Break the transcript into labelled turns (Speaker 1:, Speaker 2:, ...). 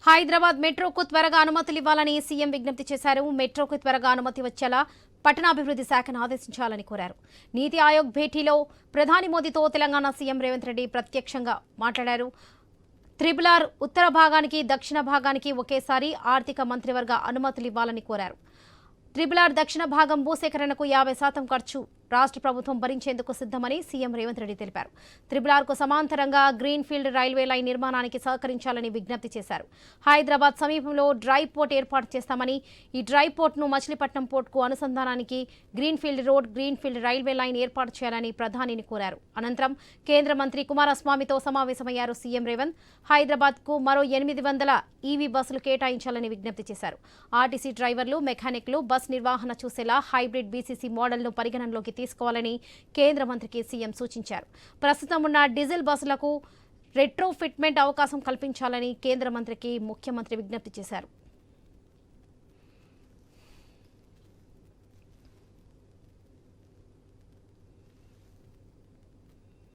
Speaker 1: హైదరాబాద్ మెట్రోకు త్వరగా అనుమతులు ఇవ్వాలని సీఎం విజ్ఞప్తి చేశారు. మెట్రోకు త్వరగా అనుమతి వచ్చేలా పట్టణాభివృద్ధి శాఖను ఆదేశించాలని కోరారు. నీతి ఆయోగ్ భేటీలో ప్రధాని మోదీతో తెలంగాణ సీఎం రేవంత్ రెడ్డి ప్రత్యక్షంగా మాట్లాడారు. త్రిబుల్ ఆర్ ఉత్తర భాగానికి దక్షిణ భాగానికి ఒకేసారి ఆర్థిక మంత్రివర్గ అనుమతులు ఇవ్వాలని కోరారు. త్రిబుల్ ఆర్ దక్షిణ భాగం భూసేకరణకు 50% ఖర్చు రాష్ట్ర ప్రభుత్వం భరించేందుకు సిద్ధమని సీఎం రేవంత్ రెడ్డి తెలిపారు. త్రిబుల్ ఆర్కు సమాంతరంగా గ్రీన్ఫీల్డ్ రైల్వే లైన్ నిర్మాణానికి సహకరించాలని విజ్ఞప్తి చేశారు. హైదరాబాద్ సమీపంలో డ్రై పోర్ట్ ఏర్పాటు చేస్తామని, ఈ డ్రై పోర్ట్ను మచిలీపట్నం పోర్టుకు అనుసంధానానికి greenfield road, greenfield railway line ఏర్పాటు చేయాలని ప్రధానిని కోరారు. అనంతరం కేంద్ర మంత్రి కుమారస్వామితో సమావేశమయ్యారు సీఎం రేవంత్. హైదరాబాద్కు మరో 800 ఈవీ బస్సులు కేటాయించాలని విజ్ఞప్తి చేశారు. ఆర్టీసీ డ్రైవర్లు, మెకానిక్లు బస్ నిర్వహణ చూసేలా హైబ్రిడ్ బీసీసీ మోడల్ను పరిగణనలోకి తీసుకోవాలని కేంద్ర మంత్రికి సీఎం సూచించారు. ప్రస్తుతం ఉన్న డీజిల్ బస్సులకు రెట్రో ఫిట్మెంట్ అవకాశం కల్పించాలని కేంద్ర మంత్రికి ముఖ్యమంత్రి విజ్ఞప్తి చేశారు.